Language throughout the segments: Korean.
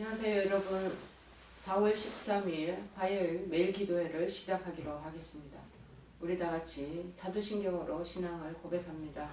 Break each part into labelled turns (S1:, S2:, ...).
S1: 안녕하세요 여러분. 4월 13일 화요일 매일 기도회를 시작하기로 하겠습니다. 우리 다같이 사도신경으로 신앙을 고백합니다.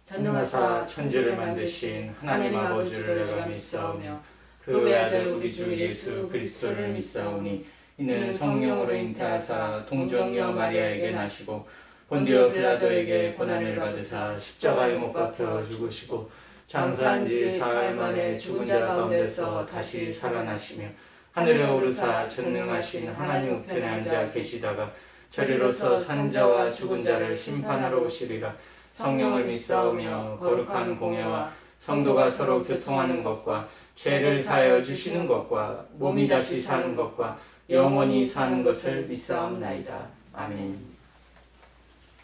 S2: 전능하사 천지를 만드신 하나님 아버지를 내가 믿사오며 그 외아들 우리 주 예수 그리스도를 믿사오니 이는 성령으로 잉태하사 동정녀 마리아에게 나시고 본디오 빌라도에게 고난을 받으사 십자가에 못 박혀 죽으시고 장사한 지 사흘 만에 죽은 자 가운데서 다시 살아나시며 하늘에 오르사 전능하신 하나님 우편에 앉아 계시다가 저리로서 산 자와 죽은 자를 심판하러 오시리라. 성령을 믿사오며 거룩한 공예와 성도가 서로 교통하는 것과 죄를 사하여 주시는 것과 몸이 다시 사는 것과 영원히 사는 것을 믿사옵나이다. 아멘.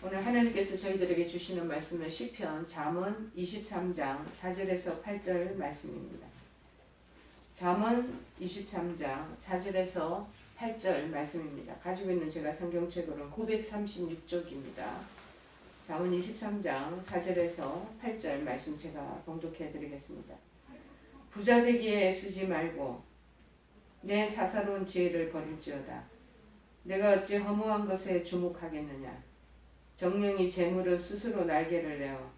S1: 오늘 하나님께서 저희들에게 주시는 말씀은 시편 잠언 23장 4절에서 8절 말씀입니다. 잠언 23장 4절에서 8절 말씀입니다. 가지고 있는 제가 성경책으로는 936쪽입니다. 잠언 23장 4절에서 8절 말씀 제가 봉독해 드리겠습니다. 부자 되기에 애쓰지 말고 내 사사로운 지혜를 버릴지어다. 내가 어찌 허무한 것에 주목하겠느냐. 정령이 재물을 스스로 날개를 내어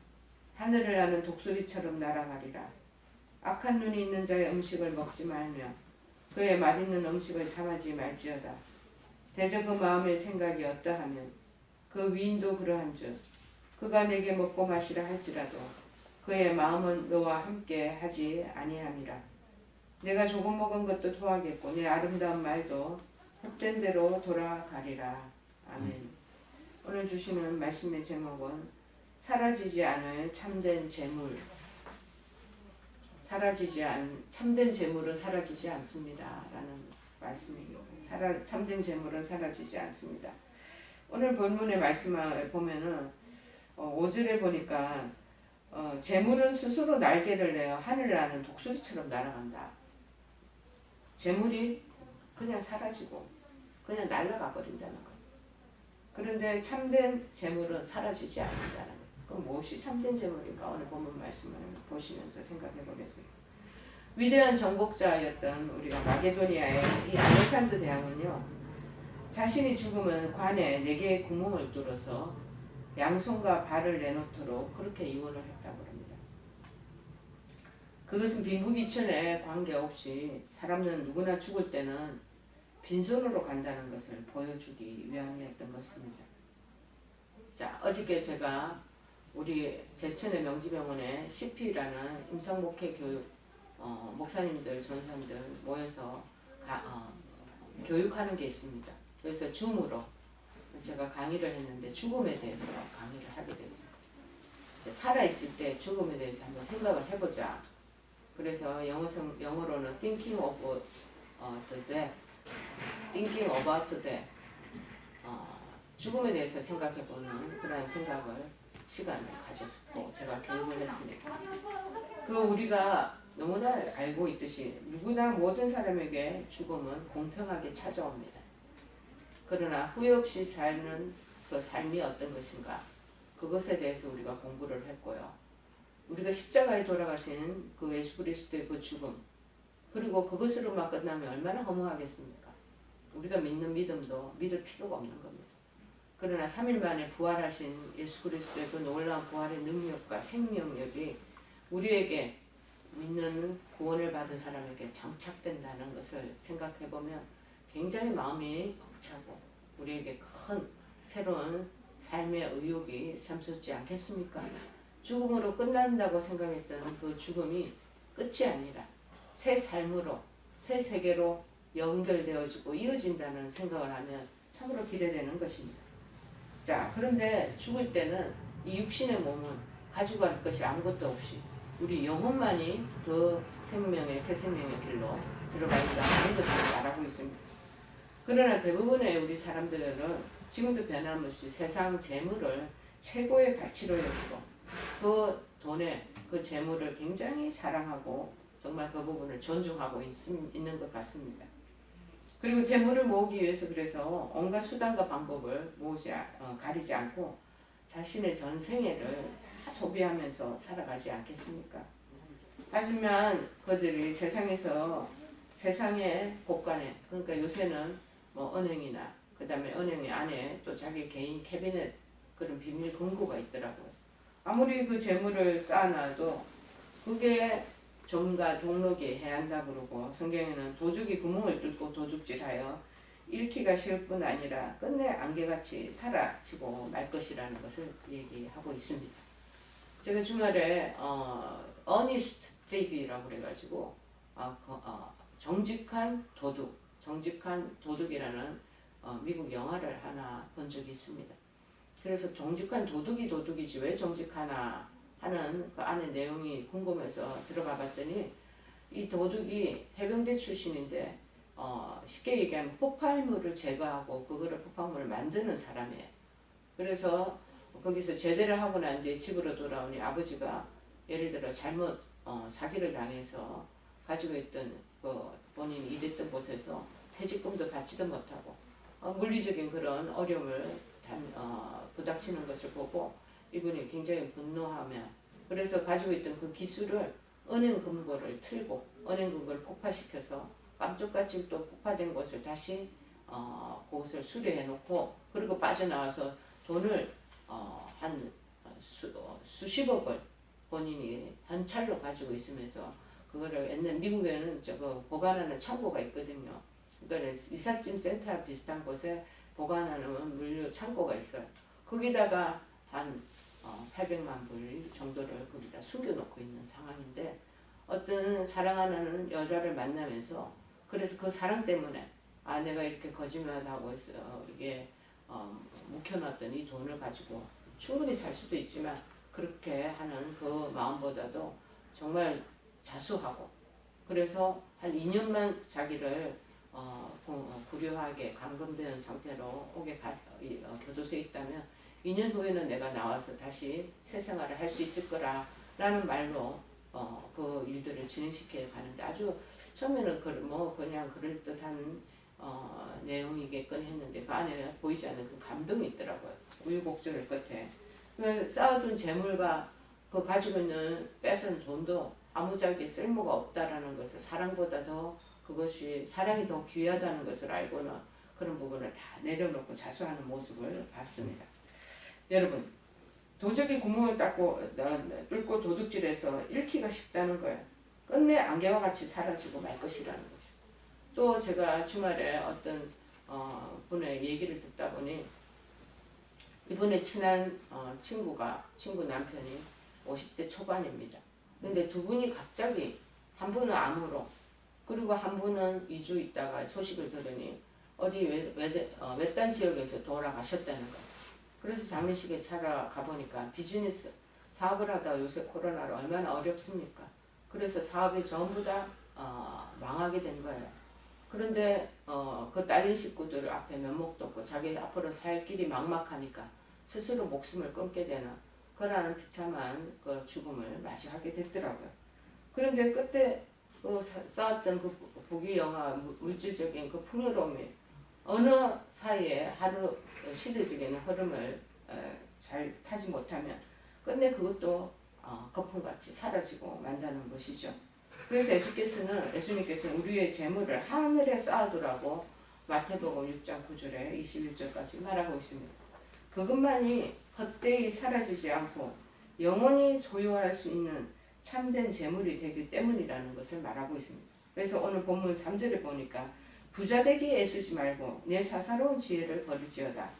S1: 하늘을 나는 독수리처럼 날아가리라. 악한 눈이 있는 자의 음식을 먹지 말며 그의 맛있는 음식을 탐하지 말지어다. 대저 그 마음의 생각이 어떠하면 그 위인도 그러한즉 그가 내게 먹고 마시라 할지라도 그의 마음은 너와 함께 하지 아니함이라. 내가 조금 먹은 것도 토하겠고 내 아름다운 말도 헛된 대로 돌아가리라. 아멘. 오늘 주시는 말씀의 제목은 사라지지 않을 참된 재물. 참된 재물은 사라지지 않습니다. 라는 말씀이에요. 참된 재물은 사라지지 않습니다. 오늘 본문의 말씀을 보면은 5절에 보니까 재물은 스스로 날개를 내어 하늘을 나는 독수리처럼 날아간다. 재물이 그냥 사라지고 그냥 날아가 버린다는 거예요. 그런데 참된 재물은 사라지지 않는다는 거예요. 그럼 무엇이 참된 재물인가? 오늘 본문 말씀을 보시면서 생각해 보겠습니다. 위대한 정복자였던 우리가 마게도니아의 이 알렉산드 대왕은요, 자신이 죽으면 관에 4개의 구멍을 뚫어서 양손과 발을 내놓도록 그렇게 유언을 했다고 합니다. 그것은 빈부귀천에 관계없이 사람은 누구나 죽을 때는 빈손으로 간다는 것을 보여주기 위함이었던 것입니다. 자, 어저께 제가 우리 제천의 명지병원에 CP라는 임상목회 교육 목사님들, 전사님들 모여서 교육하는 게 있습니다. 그래서 줌으로 제가 강의를 했는데 죽음에 대해서 강의를 하게 됐어요. 살아있을 때 죽음에 대해서 한번 생각을 해보자. 그래서 영어로는 Thinking of the Death, Thinking about the Death, 죽음에 대해서 생각해보는 그런 시간을 가졌고 제가 교육을 했습니다. 우리가 너무나 알고 있듯이 누구나 모든 사람에게 죽음은 공평하게 찾아옵니다. 그러나 후회 없이 사는 그 삶이 어떤 것인가, 그것에 대해서 우리가 공부를 했고요. 우리가 십자가에 돌아가신 그 예수 그리스도의 그 죽음, 그리고 그것으로만 끝나면 얼마나 허무하겠습니까? 우리가 믿는 믿음도 믿을 필요가 없는 겁니다. 그러나 3일 만에 부활하신 예수 그리스도의 그 놀라운 부활의 능력과 생명력이 우리에게 믿는 구원을 받은 사람에게 장착된다는 것을 생각해보면 굉장히 마음이 벅차고 우리에게 큰 새로운 삶의 의욕이 샘솟지 않겠습니까? 죽음으로 끝난다고 생각했던 그 죽음이 끝이 아니라 새 삶으로, 새 세계로 연결되어지고 이어진다는 생각을 하면 참으로 기대되는 것입니다. 자, 그런데 죽을 때는 이 육신의 몸은 가지고 갈 것이 아무것도 없이 우리 영혼만이 더 새 생명의 길로 들어가 있다는 것을 알고 있습니다. 그러나 대부분의 우리 사람들은 지금도 변함없이 세상 재물을 최고의 가치로 여기고 그 돈에 그 재물을 굉장히 사랑하고 정말 그 부분을 존중하고 있는 것 같습니다. 그리고 재물을 모으기 위해서 그래서 온갖 수단과 방법을 가리지 않고 자신의 전생애를 다 소비하면서 살아가지 않겠습니까? 하지만 그들이 세상에서 세상의 곳간에, 그러니까 요새는 뭐 은행이나 그 다음에 은행의 안에 또 자기 개인 캐비넷 그런 비밀 금고가 있더라고요. 아무리 그 재물을 쌓아놔도 그게 좀가 동록이 해야 한다 그러고, 성경에는 도둑이 구멍을 뚫고 도둑질하여 잃기가 쉬울 뿐 아니라 끝내 안개같이 사라지고 말 것이라는 것을 얘기하고 있습니다. 제가 주말에 어니스트 데이비라고 그래가지고 정직한 도둑이라는 미국 영화를 하나 본 적이 있습니다. 그래서 정직한 도둑이지 왜 정직하나 하는 그 안에 내용이 궁금해서 들어가 봤더니, 이 도둑이 해병대 출신인데 쉽게 얘기하면 폭발물을 제거하고 그거를 폭발물을 만드는 사람이에요. 그래서 거기서 제대를 하고 난 뒤에 집으로 돌아오니 아버지가 예를 들어 잘못 사기를 당해서 가지고 있던 본인이 일했던 곳에서 퇴직금도 받지도 못하고 물리적인 그런 어려움을 부닥치는 것을 보고 이분이 굉장히 분노하며, 그래서 가지고 있던 그 기술을 은행 금고를 틀고 은행 금고를 폭파시켜서 깜짝같이 또 폭파된 것을 다시 그것을 수리해 놓고, 그리고 빠져나와서 돈을 한 수십억을 본인이 현찰로 가지고 있으면서 그거를 옛날 미국에는 저거 보관하는 창고가 있거든요. 그러니까 이삿짐 센터 비슷한 곳에 보관하는 물류 창고가 있어요. 거기다가 한 800만 불 정도를 거기다 숨겨놓고 있는 상황인데, 어떤 사랑하는 여자를 만나면서, 그래서 그 사랑 때문에 내가 이렇게 거짓말하고 있어 이게 묵혀놨던 이 돈을 가지고 충분히 살 수도 있지만 그렇게 하는 그 마음보다도 정말 자수하고, 그래서 한 2년만 자기를 구려하게 감금된 상태로 교도소에 있다면 2년 후에는 내가 나와서 다시 새 생활을 할 수 있을 거라는 말로 그 일들을 진행시켜 가는데, 아주 처음에는 그냥 그럴듯한 내용이겠건 했는데 그 안에 보이지 않는 그 감동이 있더라고요. 우유곡절을 끝에 그 쌓아둔 재물과 그 가지고 있는 뺏은 돈도 아무짝에 쓸모가 없다라는 것을, 사랑보다 더 그것이 사랑이 더 귀하다는 것을 알고는 그런 부분을 다 내려놓고 자수하는 모습을 봤습니다. 여러분, 도적이 구멍을 뚫고 도둑질해서 잃기가 쉽다는 거예요. 끝내 안개와 같이 사라지고 말 것이라는 거죠. 또 제가 주말에 어떤 분의 얘기를 듣다 보니, 이분의 친한 친구 남편이 50대 초반입니다. 근데 두 분이 갑자기, 한 분은 암으로, 그리고 한 분은 2주 있다가 소식을 들으니 어디 외딴 지역에서 돌아가셨다는 거예요. 그래서 장례식에 찾아가 보니까 비즈니스 사업을 하다가 요새 코로나로 얼마나 어렵습니까? 그래서 사업이 전부 다 망하게 된 거예요. 그런데 그 딸린 식구들 앞에 면목도 없고 자기 앞으로 살 길이 막막하니까 스스로 목숨을 끊게 되는 그러한 비참한 그 죽음을 맞이하게 됐더라고요. 그런데 그때 쌓았던 그 부귀영화 물질적인 그 풍요로움이 어느 사이에 하루 시대적인 흐름을 잘 타지 못하면 끝내 그것도 거품같이 사라지고 만다는 것이죠. 그래서 예수님께서는 우리의 재물을 하늘에 쌓아두라고 마태복음 6장 9절에 21절까지 말하고 있습니다. 그것만이 헛되이 사라지지 않고 영원히 소유할 수 있는 참된 재물이 되기 때문이라는 것을 말하고 있습니다. 그래서 오늘 본문 3절에 보니까 부자 되기에 애쓰지 말고 내 사사로운 지혜를 버릴지어다.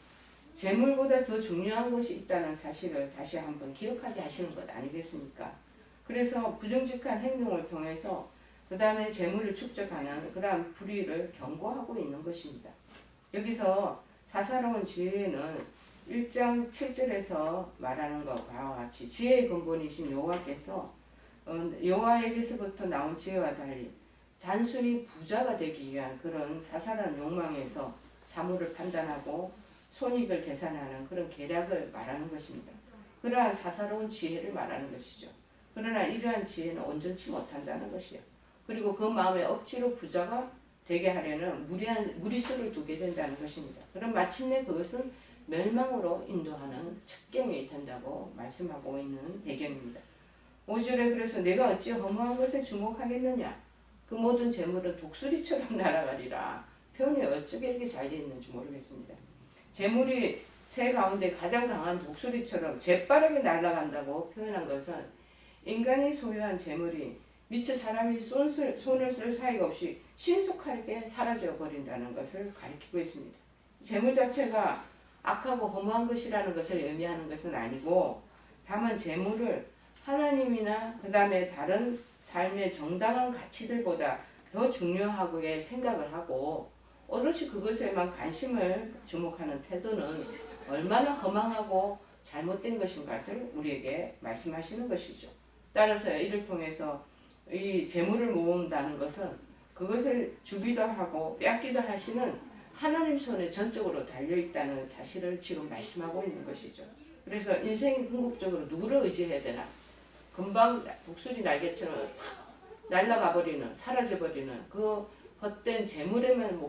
S1: 재물보다 더 중요한 것이 있다는 사실을 다시 한번 기억하게 하시는 것 아니겠습니까? 그래서 부정직한 행동을 통해서 그 다음에 재물을 축적하는 그러한 불의를 경고하고 있는 것입니다. 여기서 사사로운 지혜는 1장 7절에서 말하는 것과 같이 지혜의 근본이신 여호와께서 여호와에게서부터 나온 지혜와 달리 단순히 부자가 되기 위한 그런 사사로운 욕망에서 사물을 판단하고 손익을 계산하는 그런 계략을 말하는 것입니다. 그러한 사사로운 지혜를 말하는 것이죠. 그러나 이러한 지혜는 온전치 못한다는 것이요. 그리고 그 마음에 억지로 부자가 되게 하려는 무리수를 두게 된다는 것입니다. 그럼 마침내 그것은 멸망으로 인도하는 첩경이 된다고 말씀하고 있는 배경입니다. 5절에 그래서 내가 어찌 허무한 것에 주목하겠느냐? 그 모든 재물은 독수리처럼 날아가리라. 표현이 어쩌게 이렇게 잘 되어 있는지 모르겠습니다. 재물이 새 가운데 가장 강한 독수리처럼 재빠르게 날아간다고 표현한 것은 인간이 소유한 재물이 미처 사람이 손을 쓸 사이가 없이 신속하게 사라져 버린다는 것을 가리키고 있습니다. 재물 자체가 악하고 허무한 것이라는 것을 의미하는 것은 아니고 다만 재물을 하나님이나 그 다음에 다른 삶의 정당한 가치들보다 더 중요하게 생각을 하고 오롯이 그것에만 관심을 주목하는 태도는 얼마나 허망하고 잘못된 것인가를 우리에게 말씀하시는 것이죠. 따라서 이를 통해서 이 재물을 모은다는 것은 그것을 주기도 하고 뺏기도 하시는 하나님 손에 전적으로 달려있다는 사실을 지금 말씀하고 있는 것이죠. 그래서 인생이 궁극적으로 누구를 의지해야 되나? 금방 독수리 날개처럼 날아가 버리는, 사라져 버리는 그 헛된 재물에만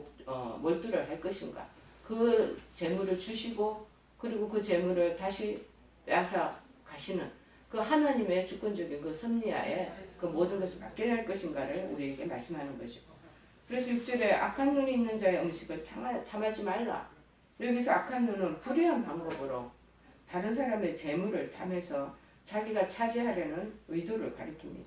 S1: 몰두를 할 것인가? 그 재물을 주시고 그리고 그 재물을 다시 빼앗아 가시는 그 하나님의 주권적인 그 섭리하에 그 모든 것을 맡겨야 할 것인가를 우리에게 말씀하는 거죠. 그래서 6절에 악한 눈이 있는 자의 음식을 탐하지 말라. 여기서 악한 눈은 불의한 방법으로 다른 사람의 재물을 탐해서 자기가 차지하려는 의도를 가리킵니다.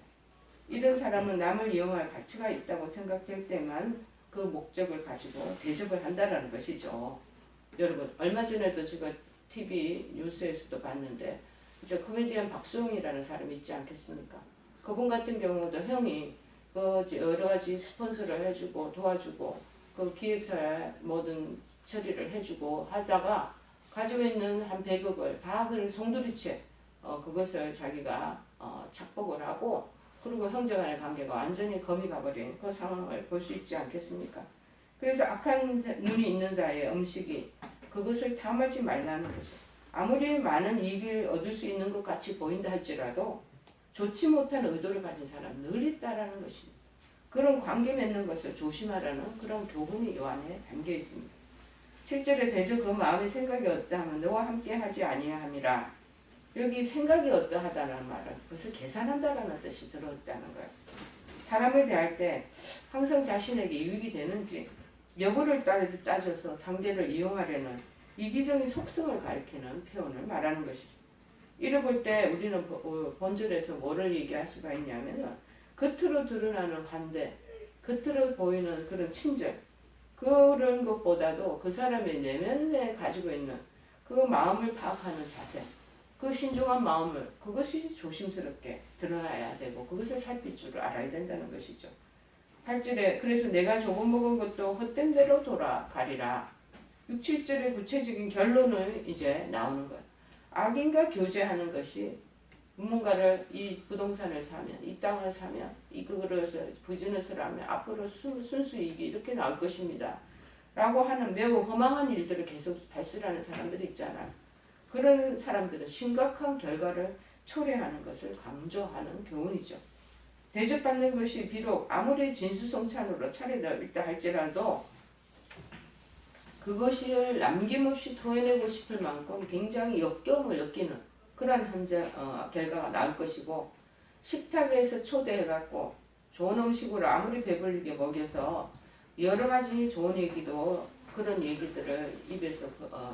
S1: 이런 사람은 남을 이용할 가치가 있다고 생각될 때만 그 목적을 가지고 대접을 한다는 것이죠. 여러분 얼마 전에도 제가 TV 뉴스에서도 봤는데 이제 코미디언 박수홍이라는 사람이 있지 않겠습니까? 그분 같은 경우도 형이 그 여러 가지 스폰서를 해주고 도와주고 그 기획사의 모든 처리를 해주고 하다가 가지고 있는 한 100억을 다 그 송두리째 그것을 자기가 착복을 하고 그리고 형제간의 관계가 완전히 검이 가버린 그 상황을 볼 수 있지 않겠습니까? 그래서 악한 눈이 있는 자의 음식이 그것을 탐하지 말라는 거죠. 아무리 많은 이익을 얻을 수 있는 것 같이 보인다 할지라도 좋지 못한 의도를 가진 사람 늘 있다라는 것입니다. 그런 관계 맺는 것을 조심하라는 그런 교훈이 요 안에 담겨 있습니다. 7절에 대저 그 마음의 생각이 어떠하면 너와 함께 하지 아니함이라. 여기 생각이 어떠하다는 말은 그것을 계산한다라는 뜻이 들어있다는 거예요. 사람을 대할 때 항상 자신에게 유익이 되는지 여부를 따져서 상대를 이용하려는 이기적인 속성을 가리키는 표현을 말하는 것이죠. 이를 볼 때 우리는 본절에서 뭐를 얘기할 수가 있냐면 겉으로 드러나는 환대, 겉으로 보이는 그런 친절 그런 것보다도 그 사람의 내면에 가지고 있는 그 마음을 파악하는 자세 그 신중한 마음을 그것이 조심스럽게 드러나야 되고 그것을 살필 줄 알아야 된다는 것이죠. 8절에 그래서 내가 조금 먹은 것도 헛된 대로 돌아가리라. 6, 7절의 구체적인 결론을 이제 나오는 거예요. 악인과 교제하는 것이 무언가를 이 부동산을 사면 이 땅을 사면 이거를 비즈니스를 하면 앞으로 순수이익이 이렇게 나올 것입니다. 라고 하는 매우 허망한 일들을 계속 발설하는 사람들이 있잖아요. 그런 사람들은 심각한 결과를 초래하는 것을 강조하는 교훈이죠. 대접받는 것이 비록 아무리 진수성찬으로 차려져 있다 할지라도 그것을 남김없이 토해내고 싶을 만큼 굉장히 역겨움을 느끼는 그런 결과가 나올 것이고 식탁에서 초대해갖고 좋은 음식으로 아무리 배불리게 먹여서 여러 가지 좋은 얘기도 그런 얘기들을 입에서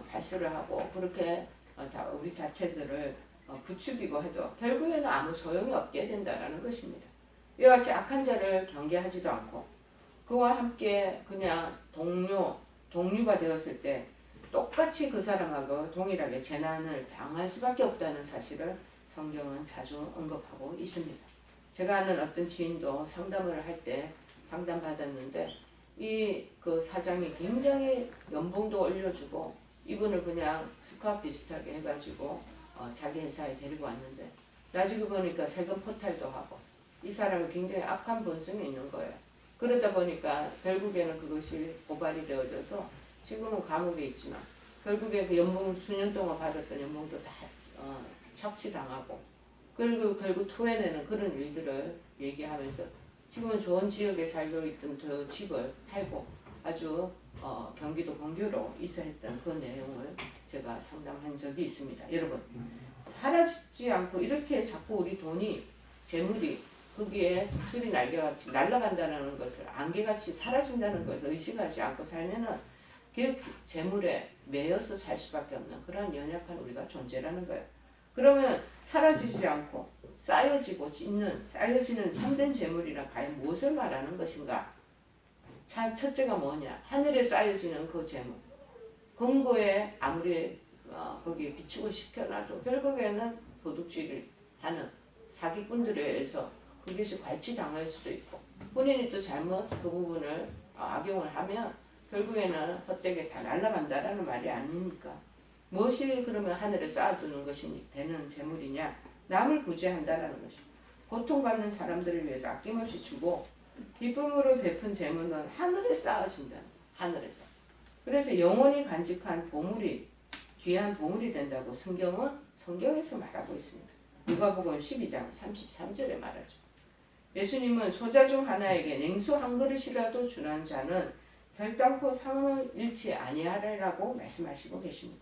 S1: 발설을 하고 그렇게 우리 자체들을 부추기고 해도 결국에는 아무 소용이 없게 된다는 것입니다. 이와 같이 악한 자를 경계하지도 않고 그와 함께 그냥 동류가 되었을 때 똑같이 그 사람하고 동일하게 재난을 당할 수밖에 없다는 사실을 성경은 자주 언급하고 있습니다. 제가 아는 어떤 지인도 상담을 할 때 상담받았는데 그 사장이 굉장히 연봉도 올려주고 이분을 그냥 스카웃 비슷하게 해가지고 자기 회사에 데리고 왔는데 나중에 보니까 세금 포탈도 하고 이 사람은 굉장히 악한 본성이 있는 거예요. 그러다 보니까 결국에는 그것이 고발이 되어져서 지금은 감옥에 있지만 결국에 그 연봉 수년 동안 받았던 연봉도 다 착취당하고 그리고 결국 토해내는 그런 일들을 얘기하면서 지금은 좋은 지역에 살고 있던 그 집을 팔고 아주 경기도 광교로 이사했던 그 내용을 제가 상담한 적이 있습니다. 여러분 사라지지 않고 이렇게 자꾸 우리 돈이 재물이 거기에 독수리 날개같이 날아간다는 것을 안개같이 사라진다는 것을 의식하지 않고 살면은 그 재물에 매여서 살 수밖에 없는 그런 연약한 우리가 존재라는 거예요. 그러면 사라지지 않고 쌓여지는 참된 재물이란 과연 무엇을 말하는 것인가? 첫째가 뭐냐? 하늘에 쌓여지는 그 재물. 금고에 아무리 거기에 비축을 시켜놔도 결국에는 도둑질을 하는 사기꾼들에 의해서 그것이 괄치당할 수도 있고 본인이 또 잘못 그 부분을 악용을 하면 결국에는 헛되게 다 날아간다라는 말이 아닙니까? 무엇이 그러면 하늘에 쌓아두는 것이 되는 재물이냐? 남을 구제한다라는 것이. 고통받는 사람들을 위해서 아낌없이 주고 기쁨으로 베푼 재물은 하늘에 쌓아진다. 하늘에서. 그래서 영원히 간직한 보물이 귀한 보물이 된다고 성경에서 말하고 있습니다. 누가복음 12장 33절에 말하죠. 예수님은 소자 중 하나에게 냉수 한 그릇이라도 주는 자는 결단코 상을 잃지 아니하리라고 말씀하시고 계십니다.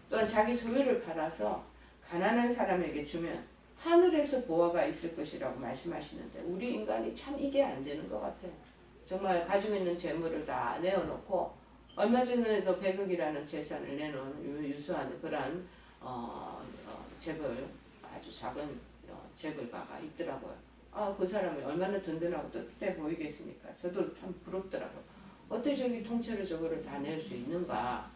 S1: 또한 자기 소유를 팔아서 가난한 사람에게 주면 하늘에서 보화가 있을 것이라고 말씀하시는데 우리 인간이 참 이게 안 되는 것 같아요. 정말 가지고 있는 재물을 다 내어놓고 얼마 전에도 100억이라는 재산을 내놓은 유수한 그런 재벌 아주 작은 재벌가가 있더라고요. 그 사람이 얼마나 든든하고 떳떳해 보이겠습니까? 저도 참 부럽더라고요. 어떻게 저기 통째로 저거를 다 낼 수 있는가?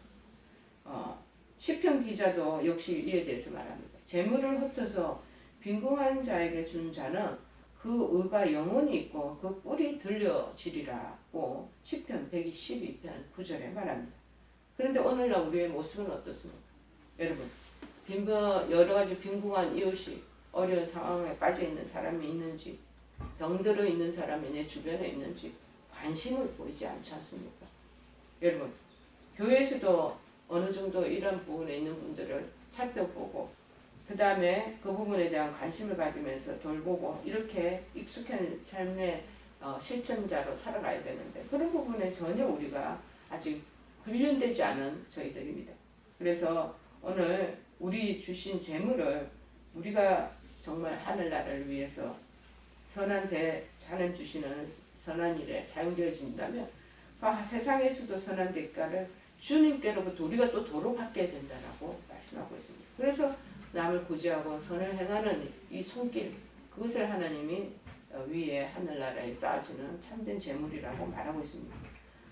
S1: 시편 기자도 역시 이에 대해서 말합니다. 재물을 흩어서 빈궁한 자에게 준 자는 그 의가 영원히 있고 그 뿔이 들려지리라고 시편 122편 9절에 말합니다. 그런데 오늘날 우리의 모습은 어떻습니까? 여러분, 여러 가지 빈궁한 이웃이 어려운 상황에 빠져 있는 사람이 있는지, 병들어 있는 사람이 내 주변에 있는지 관심을 보이지 않지 않습니까? 여러분, 교회에서도 어느 정도 이런 부분에 있는 분들을 살펴보고 그 다음에 그 부분에 대한 관심을 가지면서 돌보고 이렇게 익숙한 삶의 실천자로 살아가야 되는데 그런 부분에 전혀 우리가 아직 훈련되지 않은 저희들입니다. 그래서 오늘 우리 주신 재물을 우리가 정말 하늘나라를 위해서 선한 하나님 주시는 선한 일에 사용되어진다면 세상에서도 선한 대가를 주님께로부터 우리가 또 도로 받게 된다라고 말씀하고 있습니다. 그래서 남을 구제하고 선을 행하는 이 손길 그것을 하나님이 위에 하늘나라에 쌓아지는 참된 재물이라고 말하고 있습니다.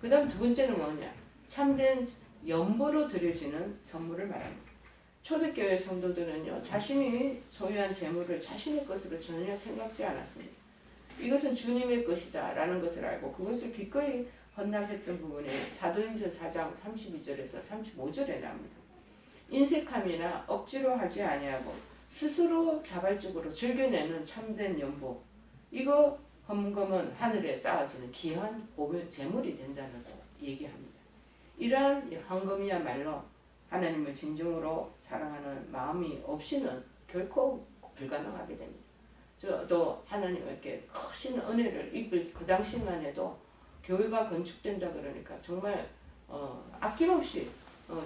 S1: 그 다음 두 번째는 뭐냐? 참된 연보로 드려지는 선물을 말합니다. 초대교회 성도들은요 자신이 소유한 재물을 자신의 것으로 전혀 생각지 않았습니다. 이것은 주님의 것이다 라는 것을 알고 그것을 기꺼이 헌납했던 부분이 사도행전 4장 32절에서 35절에 나옵니다. 인색함이나 억지로 하지 아니하고 스스로 자발적으로 즐겨내는 참된 연보 이거 헌금은 하늘에 쌓아지는 귀한 재물이 된다고 얘기합니다. 이러한 헌금이야말로 하나님을 진정으로 사랑하는 마음이 없이는 결코 불가능하게 됩니다. 저도 하나님께 크신 은혜를 입을 그 당시만 해도 교회가 건축된다 그러니까 정말 아낌없이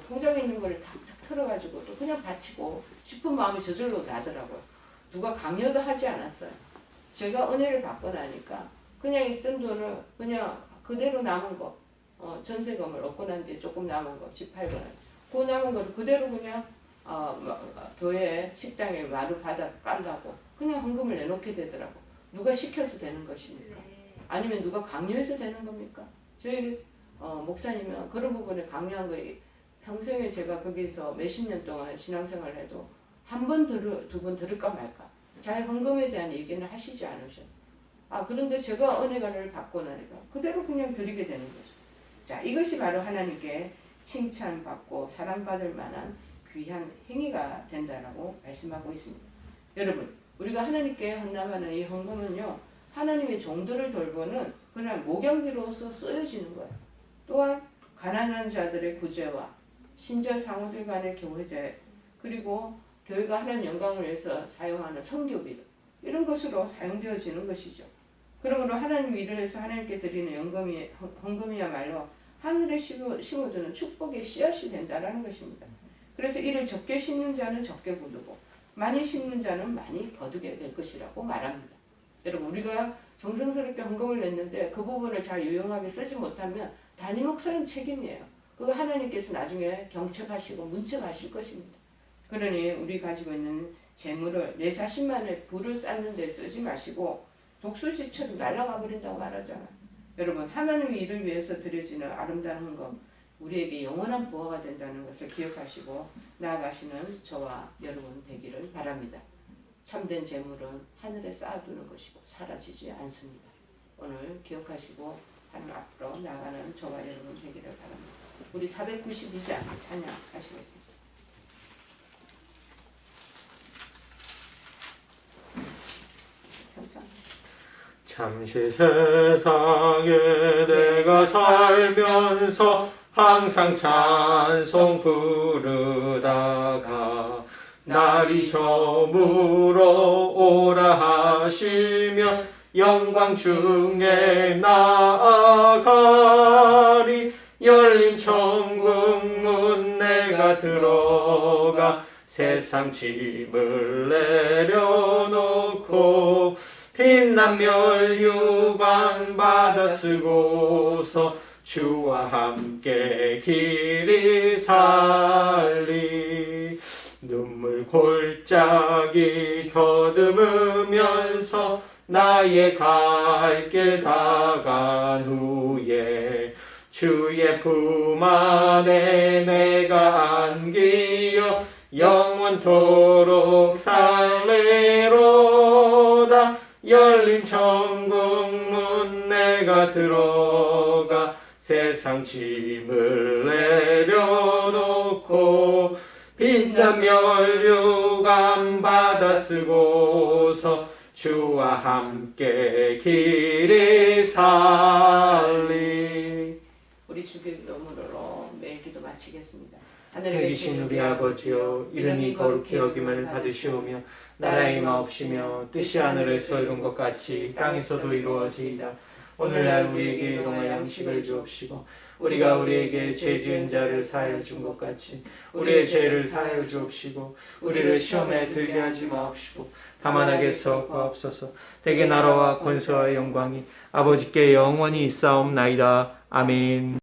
S1: 통장에 있는 거를 탁탁 털어가지고 또 그냥 바치고 싶은 마음이 저절로 나더라고요. 누가 강요도 하지 않았어요. 제가 은혜를 받고 나니까 그냥 있던 돈을 그냥 그대로 남은 거 전세금을 얻고 난 뒤에 조금 남은 거 집 팔고 그 남은 거를 그대로 그냥 교회 식당에 마루 바닥 깔라고 그냥 헌금을 내놓게 되더라고. 누가 시켜서 되는 것입니까? 아니면 누가 강요해서 되는 겁니까? 저희 목사님은 그런 부분에 강요한 거예요. 평생에 제가 거기서 몇십 년 동안 신앙생활을 해도 한 번 두 번 들을까 말까 잘 헌금에 대한 얘기는 하시지 않으셔. 그런데 제가 은혜를 받고 나니까 그대로 그냥 드리게 되는 거죠. 자, 이것이 바로 하나님께 칭찬받고 사랑받을 만한 귀한 행위가 된다라고 말씀하고 있습니다. 여러분, 우리가 하나님께 헌납하는 이 헌금은요, 하나님의 종들을 돌보는 그냥 목양비로서 쓰여지는 거예요. 또한 가난한 자들의 구제와 신자 상호들 간의 교회제 그리고 교회가 하나님 영광을 위해서 사용하는 선교비 이런 것으로 사용되어지는 것이죠. 그러므로 하나님 일을 해서 하나님께 드리는 헌금이야말로 하늘에 심어두는 축복의 씨앗이 된다라는 것입니다. 그래서 이를 적게 심는 자는 적게 거두고 많이 심는 자는 많이 거두게 될 것이라고 말합니다. 여러분 우리가 정성스럽게 헌금을 냈는데 그 부분을 잘 유용하게 쓰지 못하면 담임 목사님 책임이에요. 그거 하나님께서 나중에 경첩하시고 문책하실 것입니다. 그러니 우리 가지고 있는 재물을 내 자신만의 부를 쌓는 데 쓰지 마시고 독수지처럼 날아가 버린다고 말하잖아요. 여러분 하나님의 일을 위해서 드려지는 아름다운 헌금 우리에게 영원한 보화가 된다는 것을 기억하시고 나아가시는 저와 여러분 되기를 바랍니다. 참된 재물은 하늘에 쌓아두는 것이고 사라지지 않습니다. 오늘 기억하시고 하나님 앞으로 나가는 저와 여러분 되기를 바랍니다. 우리 492장 찬양하시겠습니다.
S2: 잠시 세상에 내가 살면서 항상 찬송 부르다가 날이 저물어 오라 하시며 영광 중에 나아가리. 열린 천국 문 내가 들어가 세상 짐을 내려놓고 빛난 멸류관 받아 쓰고서 주와 함께 길이 살리. 눈물 골짜기 더듬으면서 나의 갈 길 다간 후에 주의 품 안에 내가 안기어 영원토록 살리로다. 열린 천국 문 내가 들어가 세상 짐을 내려놓고 빛난 멸류관 받아 쓰고서 주와 함께 길이 살리.
S1: 우리 주의 이름으로 매일 기도 마치겠습니다. 하늘에
S2: 계신 우리 아버지여, 이름이 거룩히 여김을 받으시오며 나라의 임하옵시며 뜻이 하늘에서 이룬 것 같이 땅에서도 이루어지이다. 오늘날 우리에게 일용할 양식을 주옵시고 우리가 우리에게 죄 지은 자를 사하여 준 것 같이 우리의 죄를 사하여 주옵시고 우리를 시험에 들게 하지 마옵시고 다만 악에서 구하옵소서. 대개 나라와 권세와 영광이 아버지께 영원히 있사옵나이다. 아멘.